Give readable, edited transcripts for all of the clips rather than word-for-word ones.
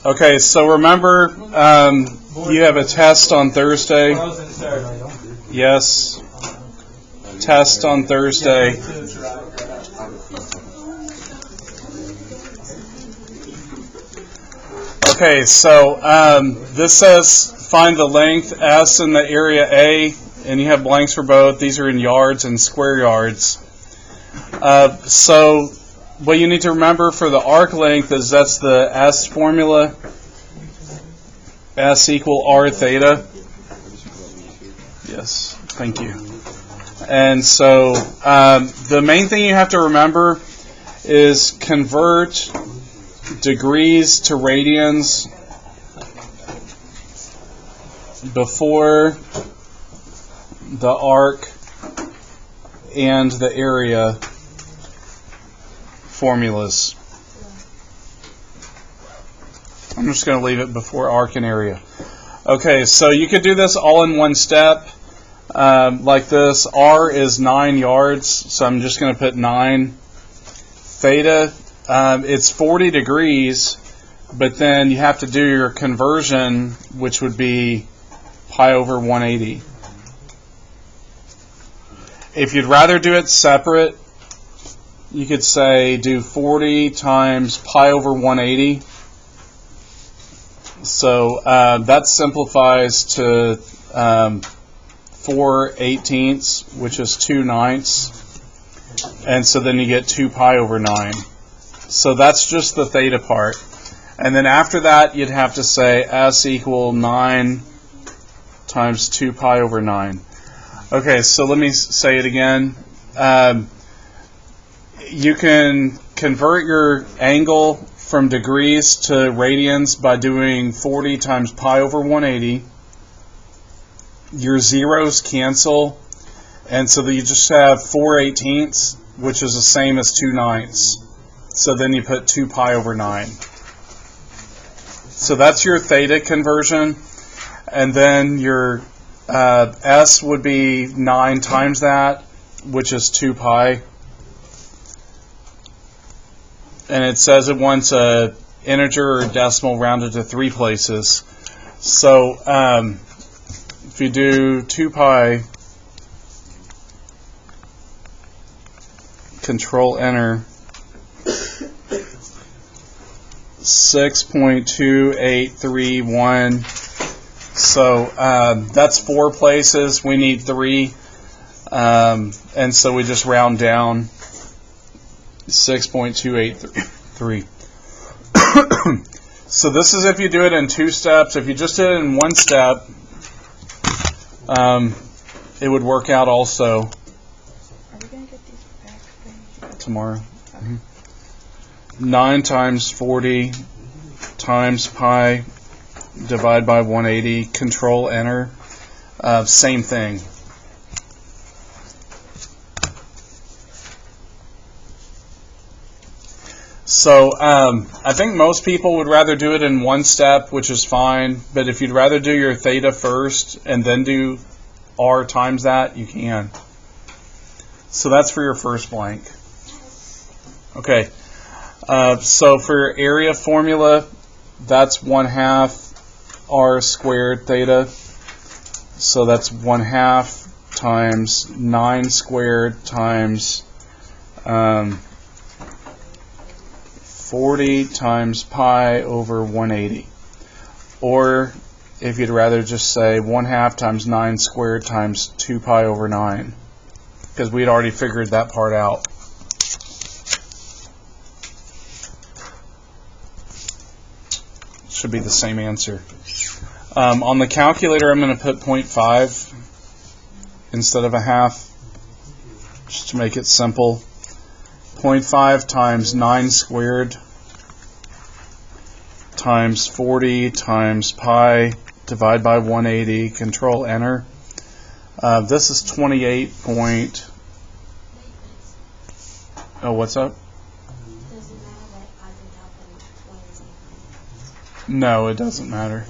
Okay, so remember, you have a test on Thursday. Yes. Test on Thursday. Okay, so this says find the length S in the area A, and you have blanks for both. These are in yards and square yards. So what you need to remember for the arc length is that's the S formula. S equal R theta. Yes, thank you. And so the main thing you have to remember is convert degrees to radians before the arc and the area formulas. I'm just going to leave it before arc and area. Okay, so you could do this all in one step, like this. R is 9 yards, so I'm just going to put 9. Theta, it's 40 degrees, but then you have to do your conversion, which would be pi over 180. If you'd rather do it separate, you could say do 40 times pi over 180. So that simplifies to 4/18, which is 2/9. And so then you get 2 pi over 9. So that's just the theta part. And then after that, you'd have to say S equal 9 times 2 pi over 9. Okay, so let me say it again. You can convert your angle from degrees to radians by doing 40 times pi over 180. Your zeros cancel, and so that you just have 4/18, which is the same as 2/9. So then you put 2 pi over 9. So that's your theta conversion, and then your S would be 9 times that, which is 2 pi. And it says it wants a integer or decimal rounded to 3 places. So if you do 2 pi, control enter, 6.2831. So that's 4 places. We need 3. And so we just round down 6.283. So this is if you do it in 2 steps. If you just did it in 1 step, it would work out also. Are we going to get these back Tomorrow. 9 times 40 times pi divide by 180, control enter, same thing. So I think most people would rather do it in 1 step, which is fine, but if you'd rather do your theta first and then do R times that, you can. So that's for your first blank. Okay, so for your area formula, that's 1/2 R squared theta. So that's 1/2 times 9 squared times 40 times pi over 180. Or if you'd rather just say 1/2 times 9 squared times 2 pi over 9, because we'd already figured that part out. Should be the same answer. On the calculator, I'm going to put 0.5 instead of 1/2, just to make it simple. 0.5 times 9 squared times 40 times pi, divide by 180, control enter. This is 28 point... Oh, what's up? No, it doesn't matter.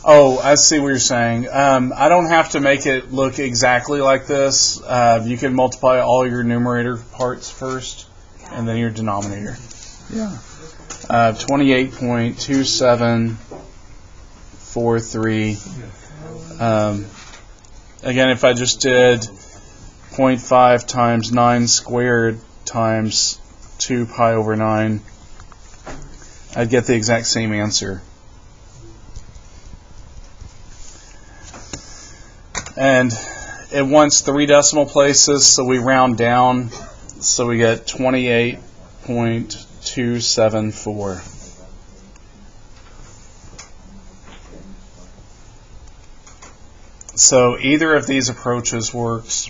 Oh, I see what you're saying. I don't have to make it look exactly like this. You can multiply all your numerator parts first, and then your denominator. Yeah. 28.2743. Again, if I just did 0.5 times 9 squared times 2 pi over 9, I'd get the exact same answer. And it wants 3 decimal places, so we round down, so we get 28.274. So either of these approaches works.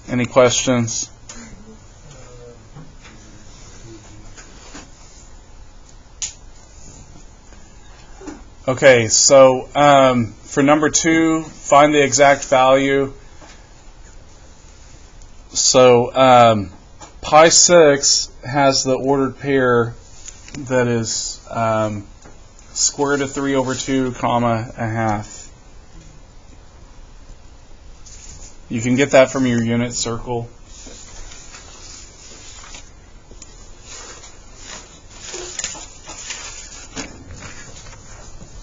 Any questions? Okay, so for number 2, find the exact value. So pi 6 has the ordered pair that is square root of 3 over 2, comma, a half. You can get that from your unit circle.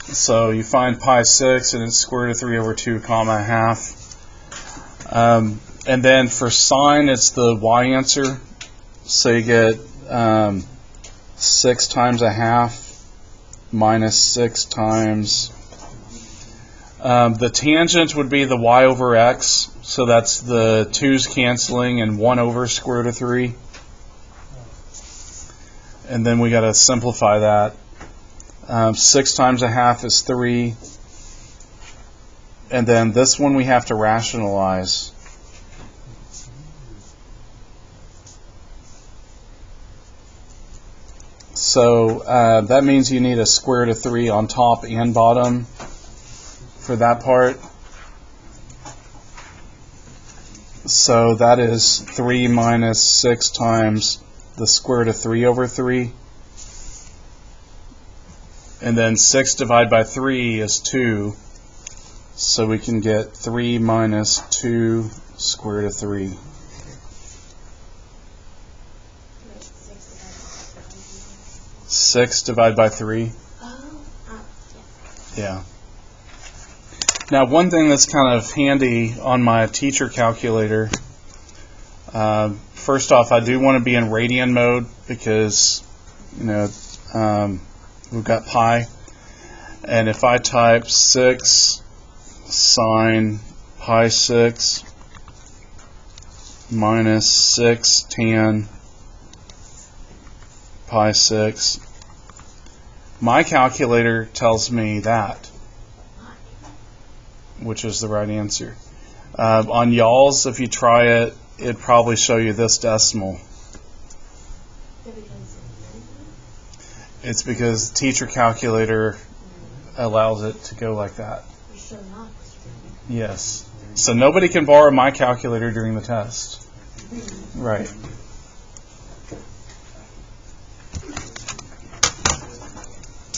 So you find pi 6 and it's square root of 3 over 2, comma, a half. And then for sine, it's the y answer. So you get 6 times a half minus 6 times. The tangent would be the y over x. So that's the 2's canceling and 1 over square root of 3. And then we got to simplify that. 6 times a half is 3. And then this one we have to rationalize. So that means you need a square root of 3 on top and bottom for that part. So that is 3 minus 6 times the square root of 3 over 3. And then 6 divided by 3 is 2. So we can get 3 minus 2 square root of 3. Six divided by 3. Yeah. Now, one thing that's kind of handy on my teacher calculator, first off, I do want to be in radian mode because, we've got pi. And if I type 6 sine pi 6 minus 6 tan pi 6, my calculator tells me that, which is the right answer. On y'all's, if you try it, it'd probably show you this decimal. It's because the teacher calculator allows it to go like that. Yes. So nobody can borrow my calculator during the test. Right.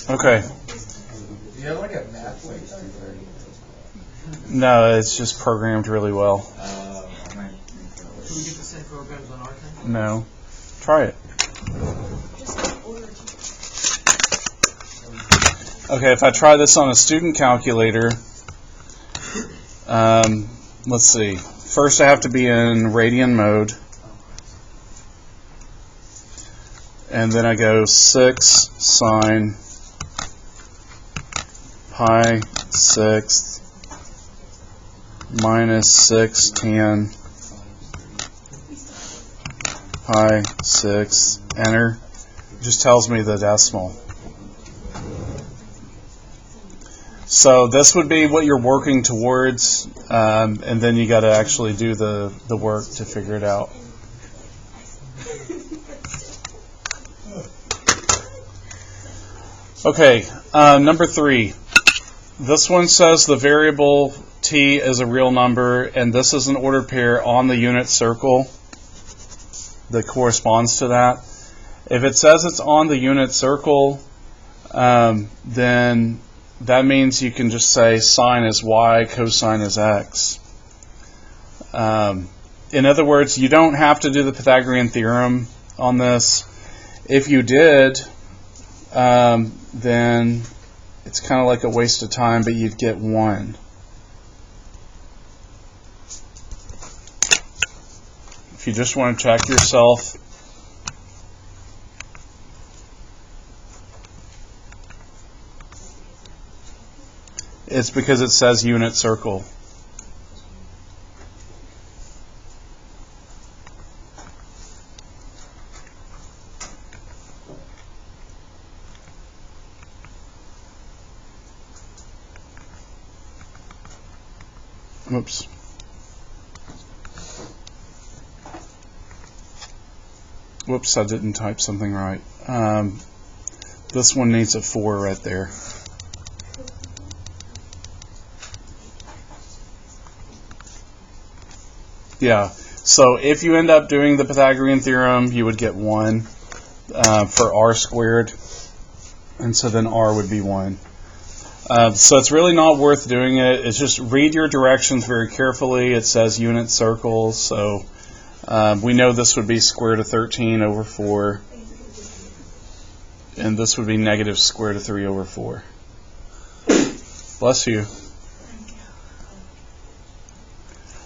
Okay. Do you have like a math like tutor? No, it's just programmed really well. Should we get the same programs on our thing? No. Try it. Okay, if I try this on a student calculator, let's see. First I have to be in radian mode. And then I go 6 sine pi 6 minus 6 tan pi 6, enter. It just tells me the decimal. So this would be what you're working towards, and then you got to actually do the work to figure it out. Okay, number 3. This one says the variable t is a real number, and this is an ordered pair on the unit circle that corresponds to that. If it says it's on the unit circle, then that means you can just say sine is y, cosine is x. In other words, you don't have to do the Pythagorean theorem on this. If you did, then it's kind of like a waste of time, but you'd get 1. If you just want to check yourself, it's because it says unit circle. Oops. Whoops, I didn't type something right. This one needs a 4 right there. Yeah, so if you end up doing the Pythagorean theorem, you would get 1 for r squared, and so then r would be 1. So it's really not worth doing it. It's just read your directions very carefully. It says unit circles, so we know this would be square root of 13 over 4, and this would be negative square root of 3 over 4. Bless you.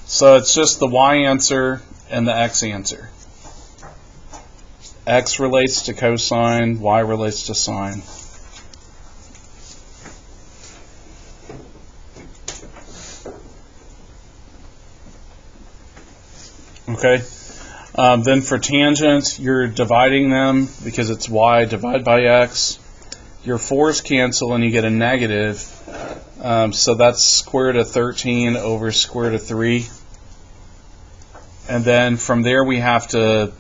So it's just the y answer and the x answer. X relates to cosine, y relates to sine. Okay. Then for tangent, you're dividing them because it's y divided by x. Your 4's cancel and you get a negative. So that's square root of 13 over square root of 3. And then from there we have to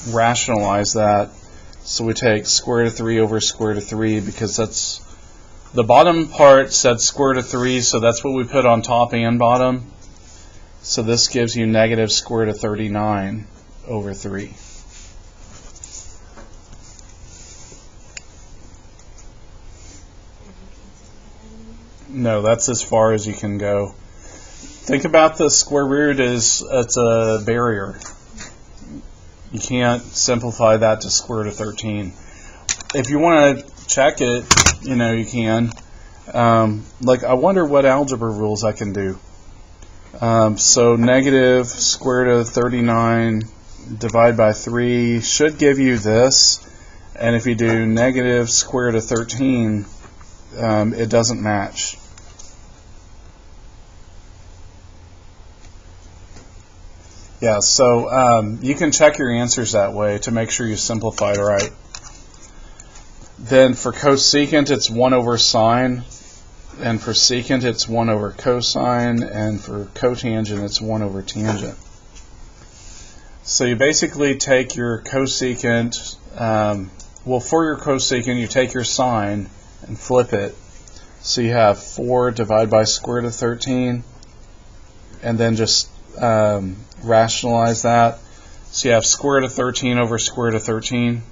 rationalize that. So we take square root of 3 over square root of 3 because that's the bottom part said square root of 3, so that's what we put on top and bottom. So this gives you negative square root of 39 over 3. No, that's as far as you can go. Think about the square root as it's a barrier. You can't simplify that to square root of 13. If you want to check it, you can. Like, I wonder what algebra rules I can do. So negative square root of 39 divided by 3 should give you this. And if you do negative square root of 13, it doesn't match. Yeah, so you can check your answers that way to make sure you simplify it right. Then for cosecant, it's 1 over sine. And for secant, it's 1 over cosine. And for cotangent, it's 1 over tangent. So you basically take your cosecant, for your cosecant, you take your sine and flip it. So you have 4 divided by square root of 13. And then just rationalize that. So you have square root of 13 over square root of 13.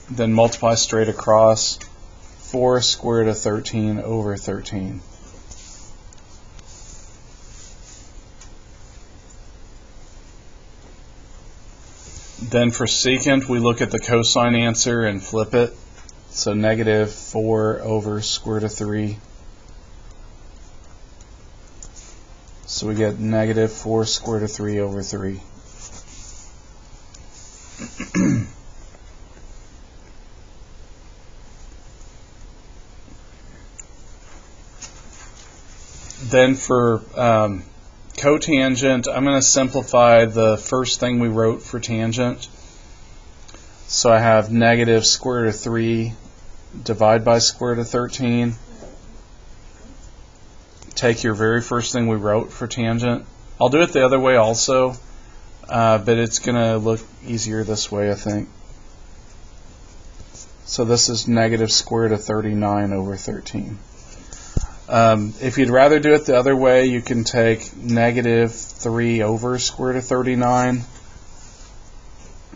Then multiply straight across. 4 square root of 13 over 13. Then for secant, we look at the cosine answer and flip it. So negative 4 over square root of 3. So we get negative 4 square root of 3 over 3. Then for cotangent, I'm going to simplify the first thing we wrote for tangent. So I have negative square root of 3 divided by square root of 13. Take your very first thing we wrote for tangent. I'll do it the other way also, but it's going to look easier this way, I think. So this is negative square root of 39 over 13. If you'd rather do it the other way, you can take negative 3 over square root of 39,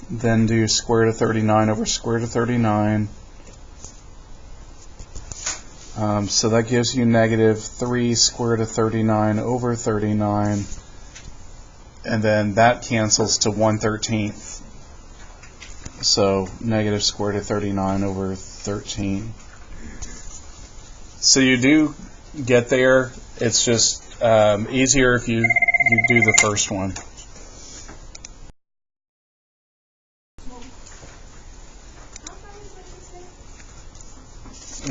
then do square root of 39 over square root of 39. So that gives you negative 3 square root of 39 over 39, and then that cancels to 1/13. So negative square root of 39 over 13. So you do get there. It's just easier if you do the first one.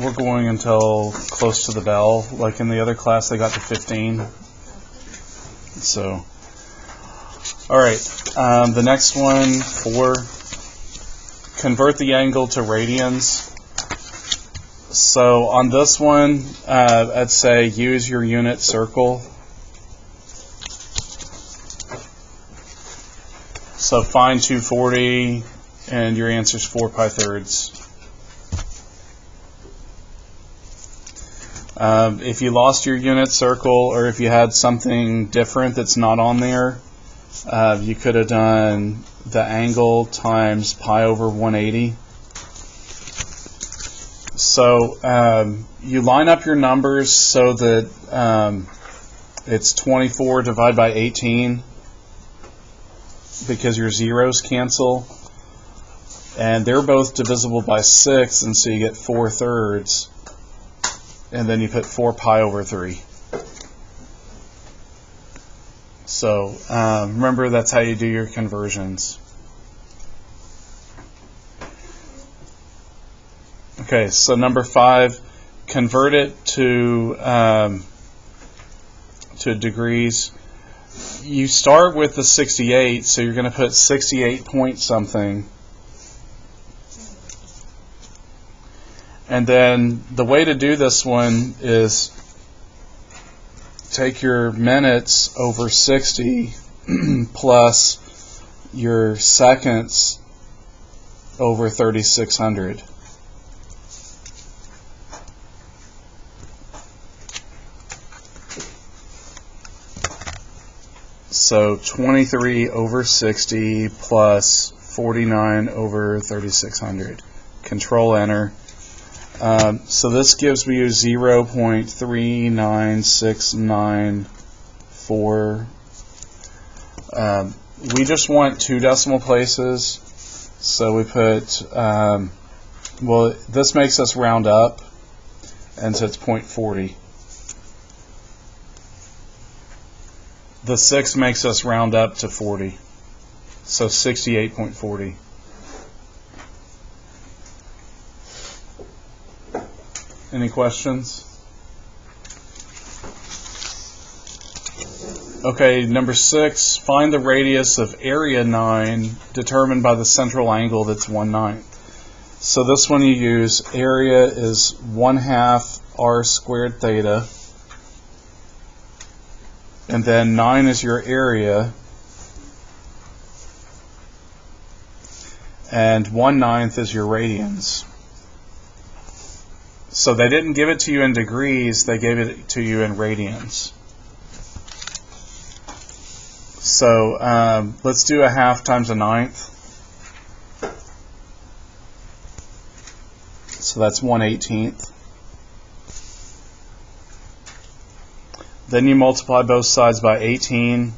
We're going until close to the bell. Like in the other class, they got to 15. So, all right. The next one, 4. Convert the angle to radians. So on this one, I'd say use your unit circle. So find 240, and your answer is 4 pi thirds. If you lost your unit circle, or if you had something different that's not on there, you could have done the angle times pi over 180. So you line up your numbers so that it's 24 divided by 18, because your zeros cancel, and they're both divisible by 6, and so you get 4 thirds, and then you put 4 pi over 3. So remember, that's how you do your conversions. Okay, so number 5, convert it to degrees. You start with the 68, so you're going to put 68 point something. And then the way to do this one is take your minutes over 60 plus your seconds over 3600. So 23 over 60 plus 49 over 3600. Control Enter. So this gives me 0.39694. We just want 2 decimal places, so we put, well, this makes us round up, and so it's 0.40. The 6 makes us round up to 40, so 68.40. Any questions? Okay, number 6, find the radius of area 9 determined by the central angle that's 1/9. So this one you use, area is 1/2 r squared theta, and then 9 is your area, and 1/9 is your radians. So they didn't give it to you in degrees, they gave it to you in radians. So let's do 1/2 times 1/9. So that's 1/18. Then you multiply both sides by 18.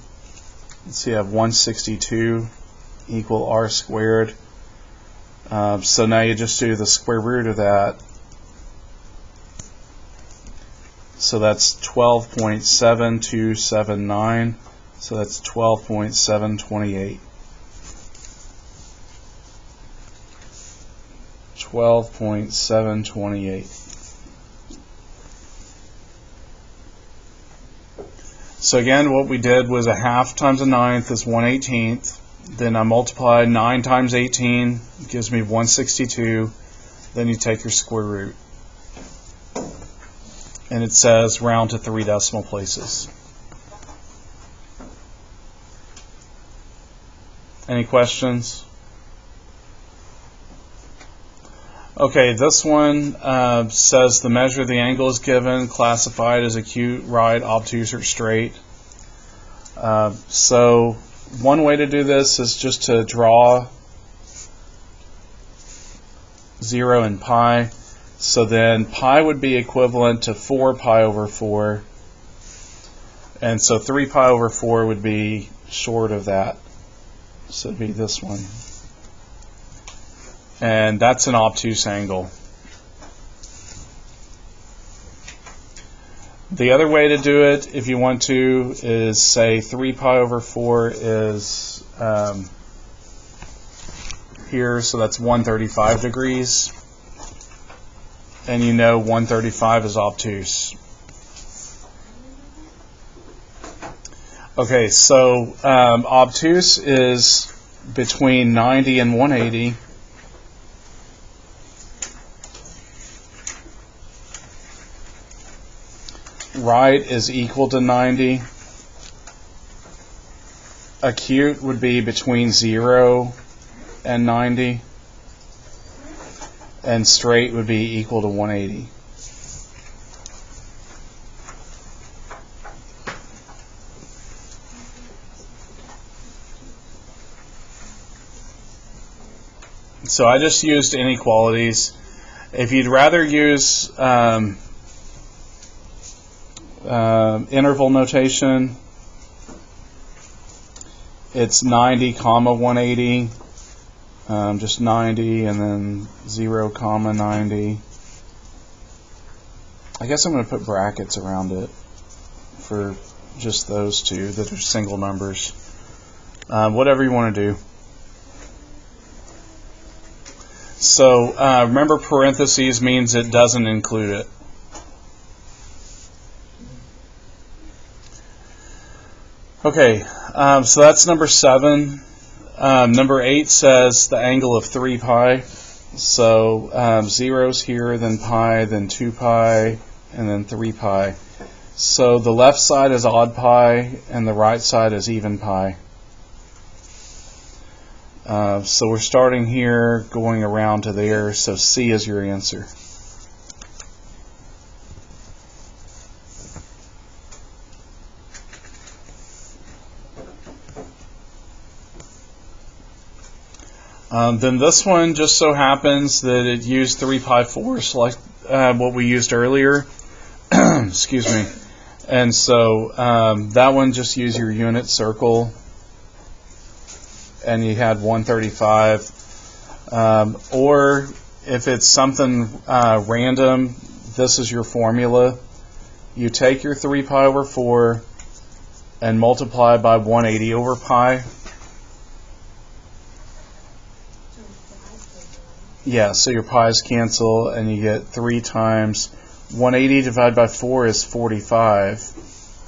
So you have 162 equal r squared. So now you just do the square root of that. So that's 12.7279. So that's 12.728. 12.728. So again, what we did was 1/2 times 1/9 is 1/18. Then I multiplied 9 times 18, gives me 162. Then you take your square root. And it says round to 3 decimal places. Any questions? Okay, this one says the measure of the angle is given, classified as acute, right, obtuse, or straight. So one way to do this is just to draw 0 and pi. So then pi would be equivalent to 4 pi over 4. And so 3 pi over 4 would be short of that. So it would be this one. and that's an obtuse angle. The other way to do it, if you want to, is say 3 pi over 4 is here, so that's 135 degrees. And you know 135 is obtuse. Okay, so obtuse is between 90 and 180. Right is equal to 90. Acute would be between 0 and 90. And straight would be equal to 180. So I just used inequalities. If you'd rather use interval notation, it's 90 comma 180, just 90 and then 0 comma 90. I guess I'm going to put brackets around it for just those two that are single numbers. Whatever you want to do. So remember, parentheses means it doesn't include it. Okay, so that's number 7. Number 8 says the angle of 3 pi. So 0's here, then pi, then 2 pi, and then 3 pi. So the left side is odd pi, and the right side is even pi. So we're starting here, going around to there, so C is your answer. Then this one just so happens that it used 3 pi 4s like what we used earlier. Excuse me. And so that one just use your unit circle, and you had 135. Or if it's something random, this is your formula. You take your 3 pi over 4 and multiply by 180 over pi. Yeah, so your pi's cancel, and you get 3 times 180 divided by 4 is 45.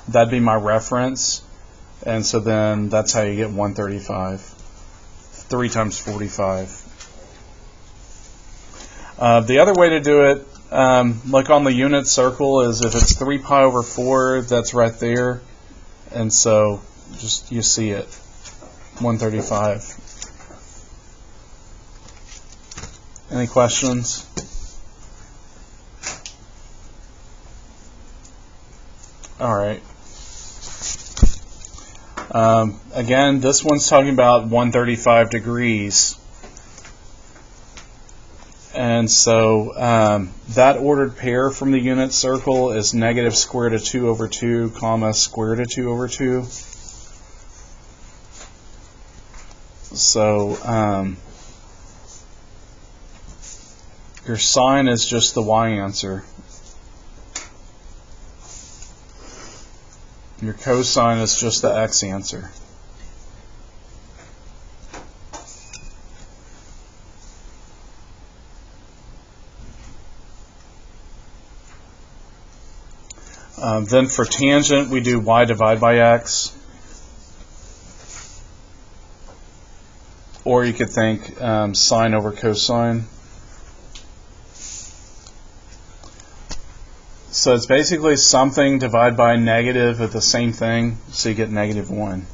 That'd be my reference. And so then that's how you get 135. 3 times 45. The other way to do it, like on the unit circle, is if it's 3 pi over 4, that's right there. And so just you see it, 135. Any questions? All right. Again, this one's talking about 135 degrees. And so that ordered pair from the unit circle is negative square root of 2 over 2, comma square root of 2 over 2. So your sine is just the y answer. Your cosine is just the x answer. Then for tangent, we do y divided by x. Or you could think sine over cosine. So it's basically something divided by negative of the same thing, so you get negative 1.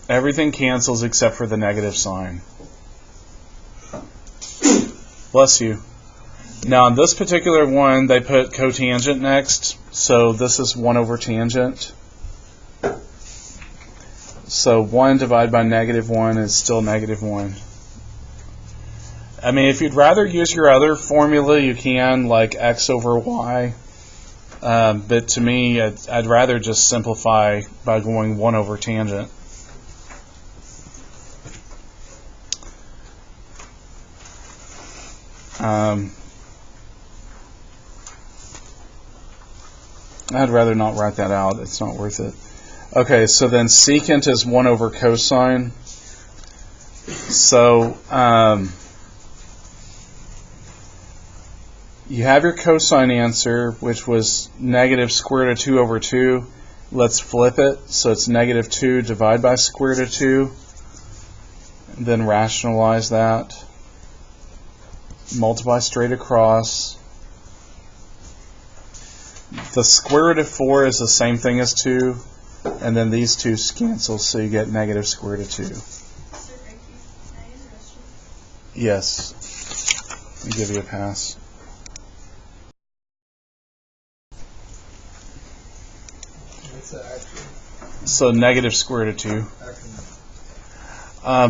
Everything cancels except for the negative sign. Bless you. Now on this particular one, they put cotangent next, so this is 1 over tangent. So 1 divided by negative 1 is still negative 1. I mean, if you'd rather use your other formula, you can, like x over y. But to me, I'd rather just simplify by going 1 over tangent. I'd rather not write that out. It's not worth it. Okay, so then secant is 1 over cosine. So you have your cosine answer, which was negative square root of 2 over 2. Let's flip it. So it's negative 2 divided by square root of 2. And then rationalize that. Multiply straight across. The square root of 4 is the same thing as 2. And then these two cancel, so you get negative square root of 2. Yes. I'll give you a pass. So negative square root of 2.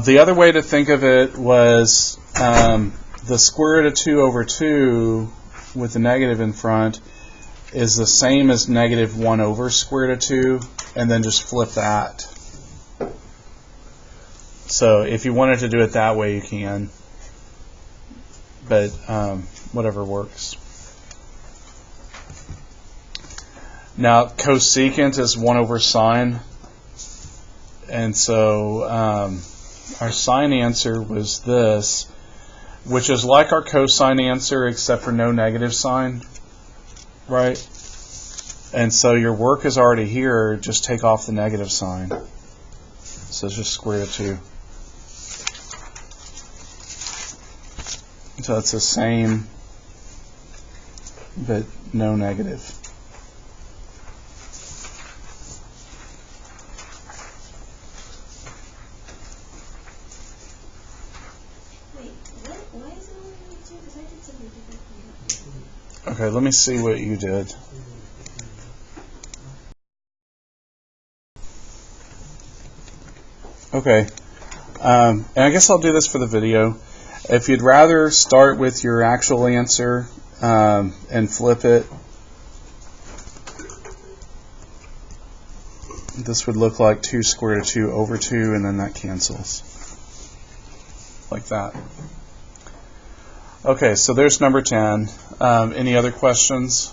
The other way to think of it was the square root of 2 over 2 with the negative in front is the same as negative 1 over square root of 2, and then just flip that. So if you wanted to do it that way, you can. But whatever works. Now cosecant is 1 over sine, and so our sine answer was this, which is like our cosine answer except for no negative sign, right? And so your work is already here, just take off the negative sign. So it's just square root of 2. So it's the same, but no negative. Okay, let me see what you did. Okay, and I guess I'll do this for the video. If you'd rather start with your actual answer and flip it, this would look like 2 square root of 2 over 2, and then that cancels. Like that. Okay, so there's number 10. Any other questions?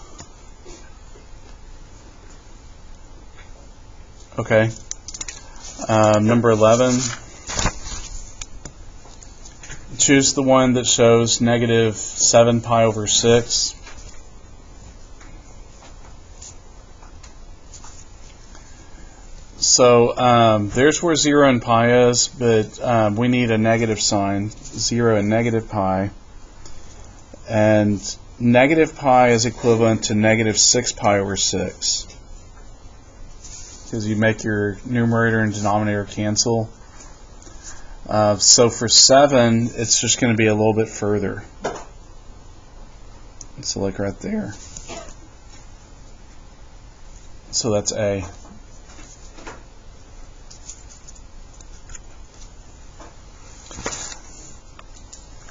Okay. Number 11. Choose the one that shows negative 7 pi over 6. So there's where 0 and pi is, but we need a negative sign, 0 and negative pi. And negative pi is equivalent to negative 6 pi over 6. Because you make your numerator and denominator cancel. So for 7, it's just going to be a little bit further. So like right there. So that's A.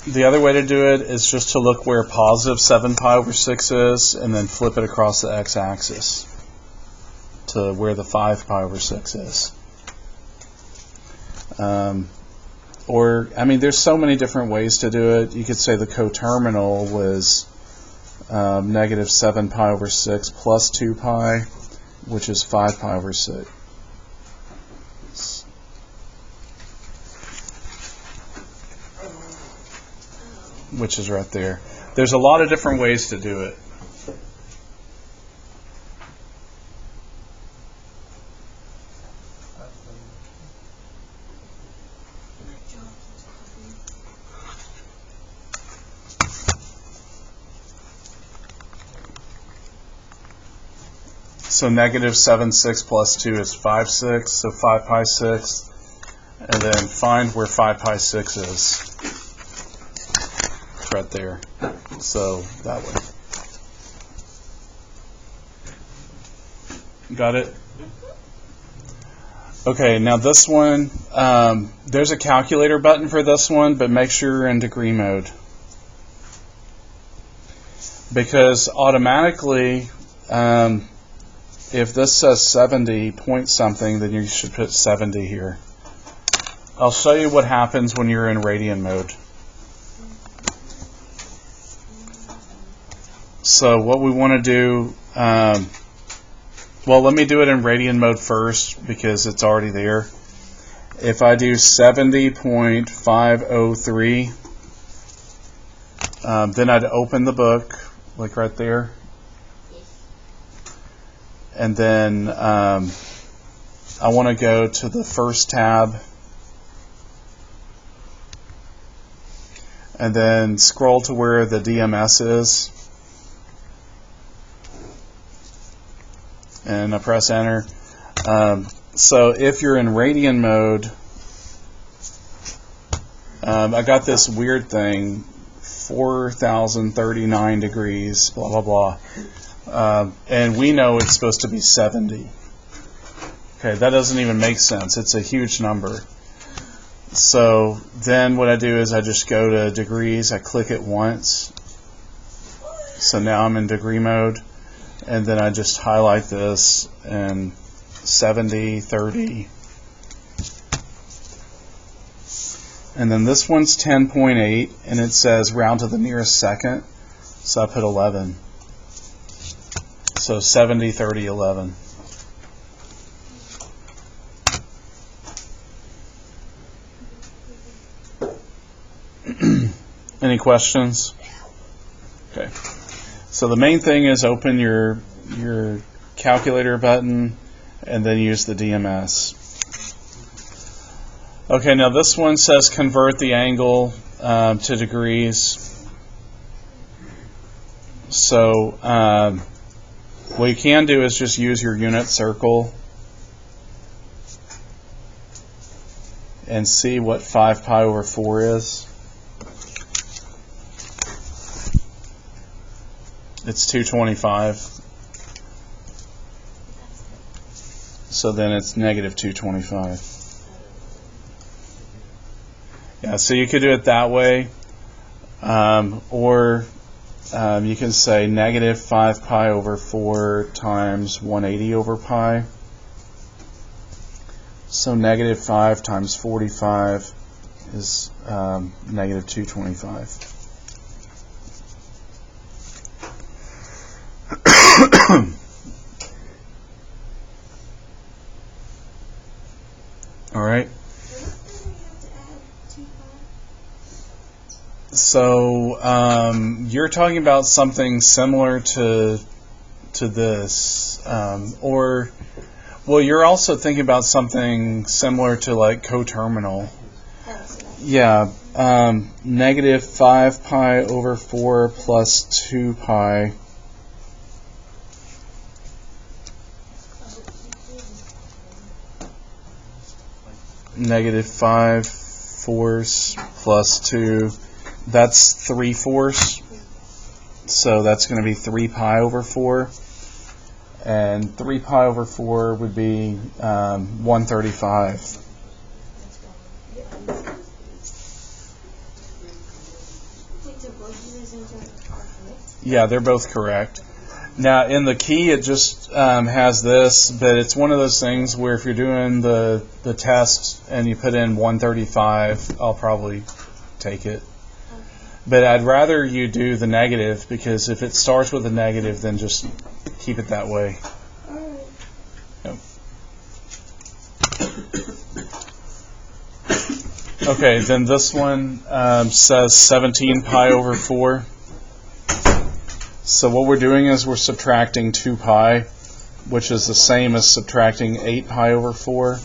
The other way to do it is just to look where positive 7 pi over 6 is, and then flip it across the x-axis to where the 5 pi over 6 is. Or, I mean, there's so many different ways to do it. You could say the coterminal was negative 7 pi over 6 plus 2 pi, which is 5 pi over 6. Which is right there. There's a lot of different ways to do it. So negative 7 6 plus 2 is 5 6, so 5 pi 6, and then find where 5 pi 6 is. Right there. So that way. Got it? Okay, now this one, there's a calculator button for this one, but make sure you're in degree mode. Because automatically, if this says 70 point something, then you should put 70 here. I'll show you what happens when you're in radian mode. So what we want to do, well, let me do it in radian mode first because it's already there. If I do 70.503, then I'd open the book, like right there. And then I want to go to the first tab. And then scroll to where the DMS is. And I press enter. So if you're in radian mode, I got this weird thing, 4,039 degrees, blah, blah, blah. And we know it's supposed to be 70. Okay, that doesn't even make sense. It's a huge number. So then what I do is I just go to degrees, I click it once. So now I'm in degree mode. And then I just highlight this and 70, 30. And then this one's 10.8 and it says round to the nearest second. So I put 11. So 70, 30, 11. Any questions? Okay. So the main thing is open your calculator button and then use the DMS. Okay, now this one says convert the angle to degrees. So what you can do is just use your unit circle and see what 5 pi over 4 is. It's 225. So then it's negative 225. Yeah, so you could do it that way. Or you can say negative 5 pi over 4 times 180 over pi. So negative 5 times 45 is negative 225. All right. So you're talking about something similar to this, or well, you're also thinking about something similar to like coterminal. Yeah. Negative 5 pi over 4 plus 2 pi. Negative 5 fourths plus 2. That's 3/4. So that's going to be 3 pi over 4. And 3 pi over 4 would be 135. Yeah, they're both correct. Now, in the key, it just has this, but it's one of those things where if you're doing the test and you put in 135, I'll probably take it. But I'd rather you do the negative, because if it starts with a negative, then just keep it that way. Yep. Okay, then this one says 17 pi over 4. So what we're doing is we're subtracting 2 pi, which is the same as subtracting 8 pi over 4.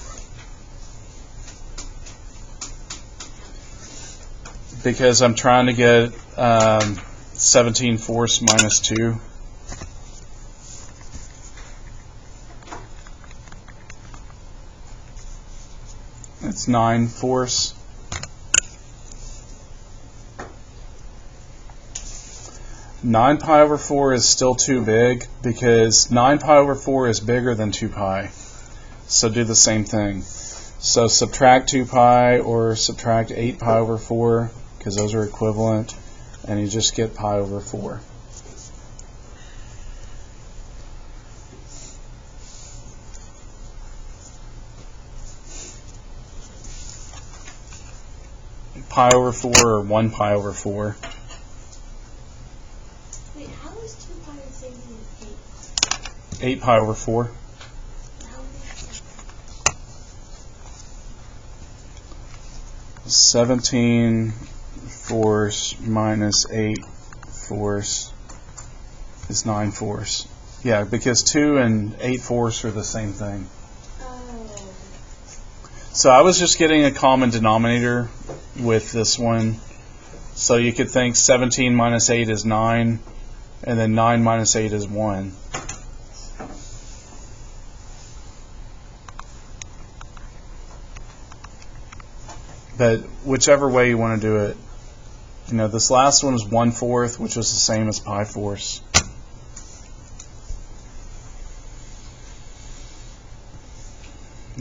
Because I'm trying to get 17 fourths minus 2. It's 9 fourths. Nine pi over 4 is still too big because 9 pi over 4 is bigger than 2 pi. So do the same thing. So subtract 2 pi or subtract 8 pi over 4 because those are equivalent, and you just get pi over 4. Pi over 4 or 1 pi over 4. Wait, how is 2 8 pi over 4. (17) fourths minus 8 fourths is 9 fourths. Yeah, because 2 and 8 fourths are the same thing. So I was just getting a common denominator with this one. So you could think 17 minus 8 is 9, and then 9 minus 8 is 1. But whichever way you want to do it, you know, this last one is 1/4, which is the same as pi fourths.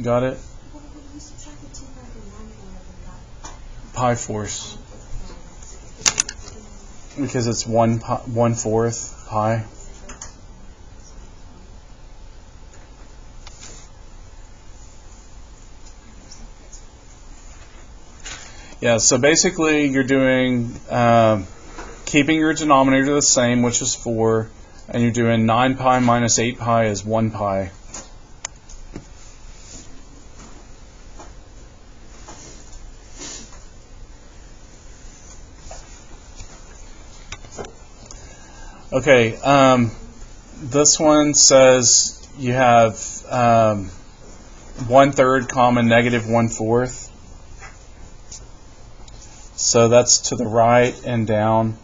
Got it? Pi fourths. Because it's 1/4 pi. Yeah, so basically you're doing, keeping your denominator the same, which is 4, and you're doing 9 pi minus 8 pi is 1 pi. Okay, this one says you have 1/3 common negative 1/4. So that's to the right and down.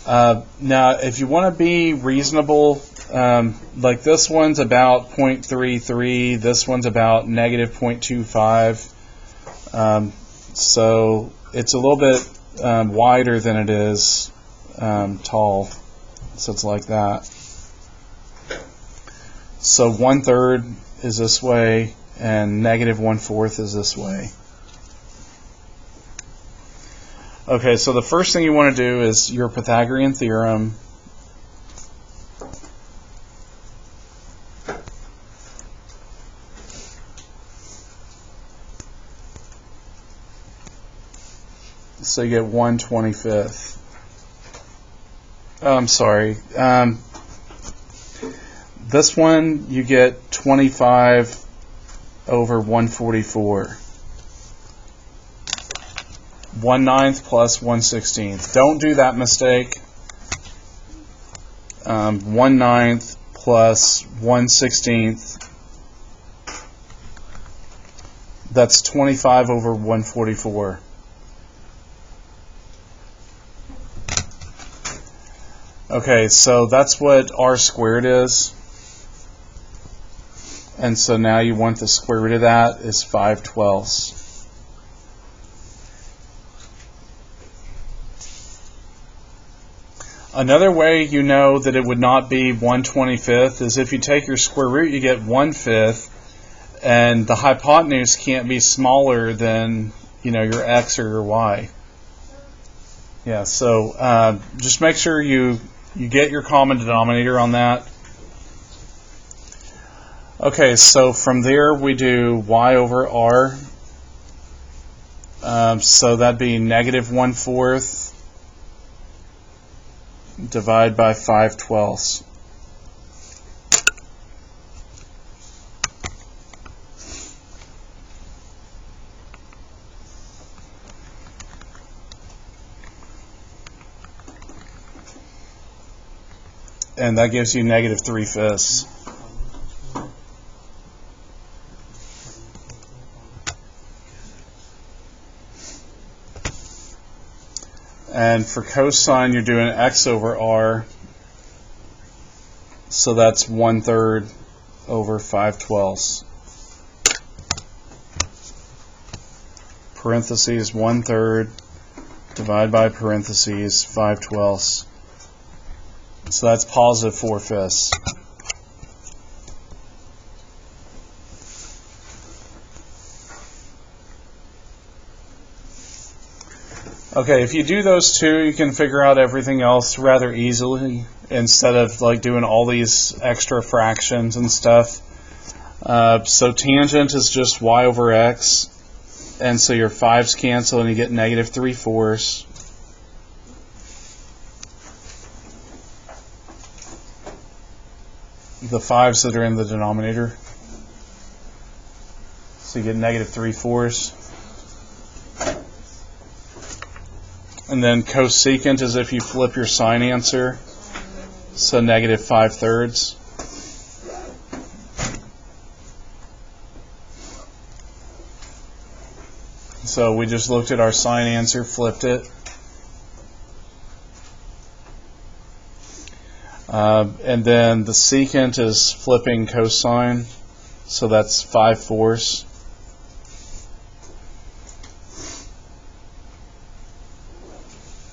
Now, if you want to be reasonable, like this one's about 0.33, this one's about negative 0.25. So it's a little bit wider than it is tall. So it's like that. So 1/3 is this way, and negative 1/4 is this way. Okay, so the first thing you want to do is your Pythagorean theorem. So you get 1/25. Oh, I'm sorry. This one you get 25 over 144. 1/9 plus 1/16. Don't do that mistake. 1/9 plus 1/16. That's 25 over 144. Okay, so that's what r squared is. And so now you want the square root of that is 5/12. Another way you know that it would not be 1/25 is if you take your square root, you get 1/5, and the hypotenuse can't be smaller than, you know, your x or your y. Yeah, so just make sure you get your common denominator on that. Okay, so from there we do y over r. So that'd be negative 1/4 divide by 5/12. And that gives you negative 3/5. And for cosine, you're doing x over r. So that's 1/3 over 5/12. Parentheses 1/3 divided by parentheses 5/12. So that's positive 4/5. Okay, if you do those two, you can figure out everything else rather easily instead of like doing all these extra fractions and stuff. So tangent is just y over x, and so your 5's cancel and you get negative 3/4. the 5's that are in the denominator. So you get -3/4. And then cosecant is if you flip your sign answer. So -5/3. So we just looked at our sign answer, flipped it. And then the secant is flipping cosine, so that's 5/4.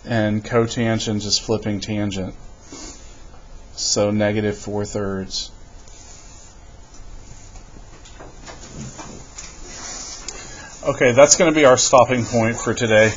And cotangent is flipping tangent, so -4/3. Okay, that's going to be our stopping point for today.